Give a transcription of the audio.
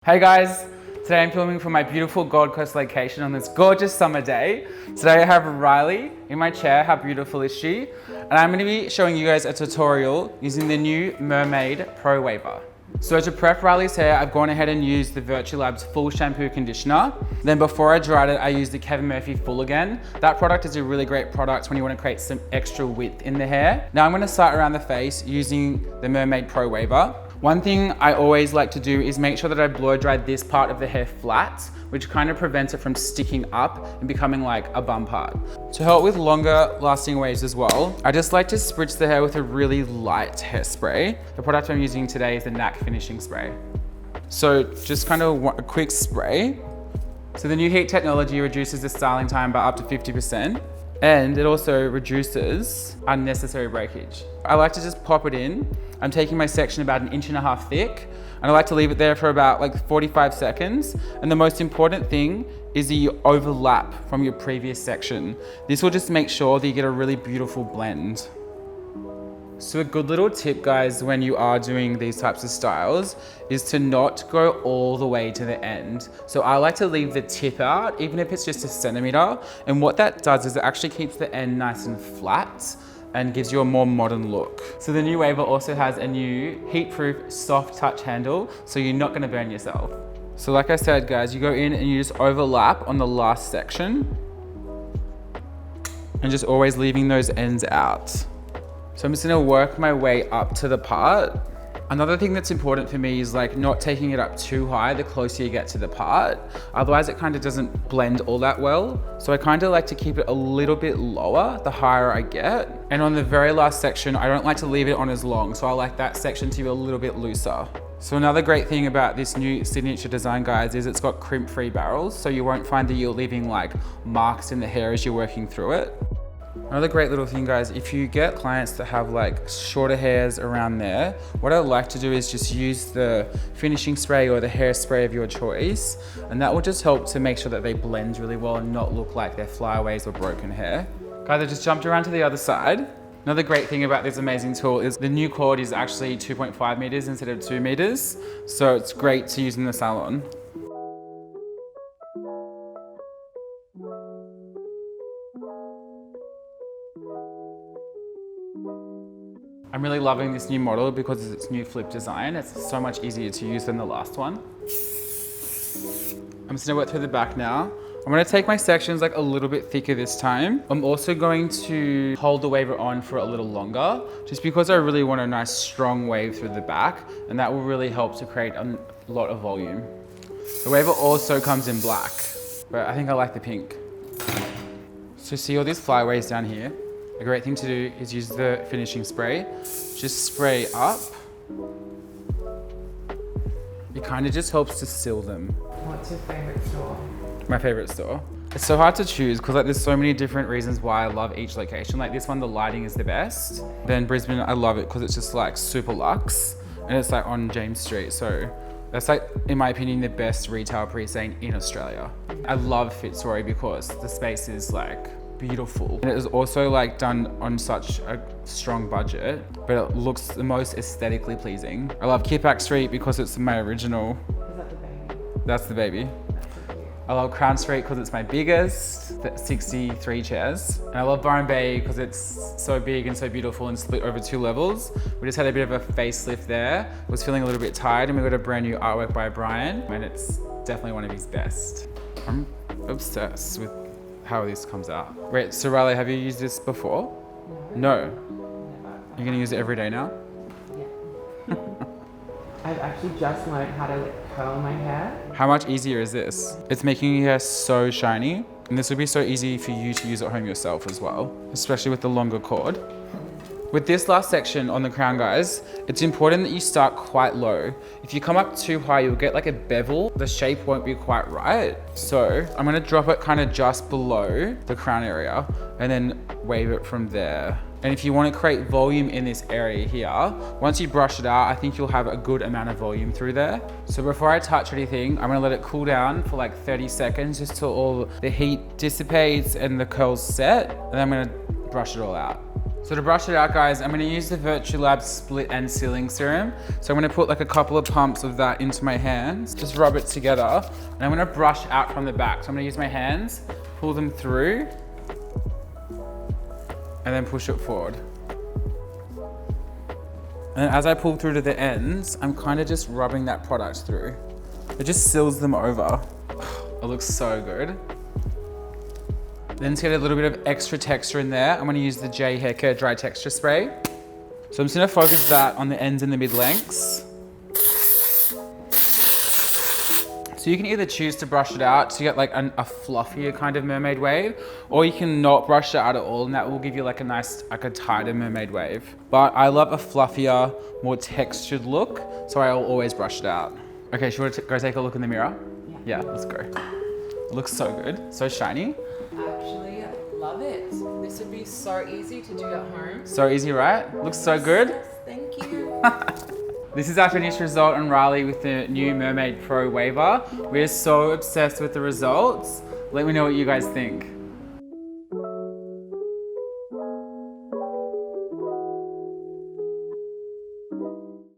Hey guys, today I'm filming from my beautiful Gold Coast location on this gorgeous summer day. Today I have Riley in my chair. How beautiful is she? And I'm going to be showing you guys a tutorial using the new Mermade Pro Waver. So to prep Riley's hair, I've gone ahead and used the Virtulabs Full Shampoo Conditioner. Then before I dried it, I used the Kevin Murphy Full again. That product is a really great product when you want to create some extra width in the hair. Now I'm going to start around the face using the Mermade Pro Waver. One thing I always like to do is make sure that I blow dry this part of the hair flat, which kind of prevents it from sticking up and becoming like a bun part. To help with longer lasting waves as well, I just like to spritz the hair with a really light hairspray. The product I'm using today is the NAC Finishing Spray. So just kind of a quick spray. So the new heat technology reduces the styling time by up to 50%. And it also reduces unnecessary breakage. I like to just pop it in. I'm taking my section about 1.5 inches thick, and I like to leave it there for about like 45 seconds. And the most important thing is that you overlap from your previous section. This will just make sure that you get a really beautiful blend. So a good little tip, guys, when you are doing these types of styles is to not go all the way to the end. So I like to leave the tip out, even if it's just 1 centimeter. And what that does is it actually keeps the end nice and flat and gives you a more modern look. So the new Waver also has a new heat-proof soft touch handle, so you're not gonna burn yourself. So like I said, guys, you go in and you just overlap on the last section and just always leaving those ends out. So I'm just gonna work my way up to the part. Another thing that's important for me is like not taking it up too high the closer you get to the part. Otherwise it kind of doesn't blend all that well. So I kind of like to keep it a little bit lower the higher I get. And on the very last section, I don't like to leave it on as long. So I like that section to be a little bit looser. So another great thing about this new signature design, guys, is it's got crimp-free barrels. So you won't find that you're leaving like marks in the hair as you're working through it. Another great little thing, guys, if you get clients that have like shorter hairs around there, what I like to do is just use the finishing spray or the hairspray of your choice. And that will just help to make sure that they blend really well and not look like they're flyaways or broken hair. Guys, I just jumped around to the other side. Another great thing about this amazing tool is the new cord is actually 2.5 meters instead of 2 meters. So it's great to use in the salon. I'm really loving this new model because of its new flip design. It's so much easier to use than the last one. I'm just gonna work through the back now. I'm gonna take my sections like a little bit thicker this time. I'm also going to hold the waver on for a little longer, just because I really want a nice strong wave through the back, and that will really help to create a lot of volume. The waver also comes in black, but I think I like the pink. So see all these flyaways down here? A great thing to do is use the finishing spray. Just spray up. It kind of just helps to seal them. What's your favorite store? My favorite store. It's so hard to choose because like there's so many different reasons why I love each location. Like this one, the lighting is the best. Then Brisbane, I love it because it's just like super luxe and it's like on James Street. So that's like, in my opinion, the best retail pre-sale in Australia. I love Fitzroy because the space is like beautiful. And it is also like done on such a strong budget, but it looks the most aesthetically pleasing. I love Kipak Street because it's my original. Is that the baby? That's the baby. That's so cute. I love Crown Street because it's my biggest, 63 chairs. And I love Byron Bay because it's so big and so beautiful and split over 2 levels. We just had a bit of a facelift there. Was feeling a little bit tired and we got a brand new artwork by Brian, and it's definitely one of his best. I'm obsessed with how this comes out. Wait, so Riley, have you used this before? No. Never. You're gonna use it every day now? Yeah. I've actually just learned how to like, curl my hair. How much easier is this? It's making your hair so shiny, and this would be so easy for you to use at home yourself as well, especially with the longer cord. With this last section on the crown, guys, it's important that you start quite low. If you come up too high, you'll get like a bevel. The shape won't be quite right. So I'm gonna drop it kind of just below the crown area and then wave it from there. And if you want to create volume in this area here, once you brush it out, I think you'll have a good amount of volume through there. So before I touch anything, I'm gonna let it cool down for like 30 seconds just till all the heat dissipates and the curls set. And then I'm gonna brush it all out. So to brush it out, guys, I'm gonna use the Virtulab Split and Sealing Serum. So I'm gonna put like a couple of pumps of that into my hands, just rub it together, and I'm gonna brush out from the back. So I'm gonna use my hands, pull them through, and then push it forward. And as I pull through to the ends, I'm kind of just rubbing that product through. It just seals them over. It looks so good. Then to get a little bit of extra texture in there, I'm gonna use the J Hair Care Dry Texture Spray. So I'm just gonna focus that on the ends and the mid-lengths. So you can either choose to brush it out to get like a fluffier kind of mermaid wave, or you can not brush it out at all, and that will give you like a nice, like a tighter mermaid wave. But I love a fluffier, more textured look, so I'll always brush it out. Okay, should we go take a look in the mirror? Yeah, let's go. It looks so good, so shiny. Actually, love it. This would be so easy to do at home. So easy, right? Looks so good. Yes, thank you. This is our finished result on Riley with the new Mermade Pro Waver. We're so obsessed with the results. Let me know what you guys think.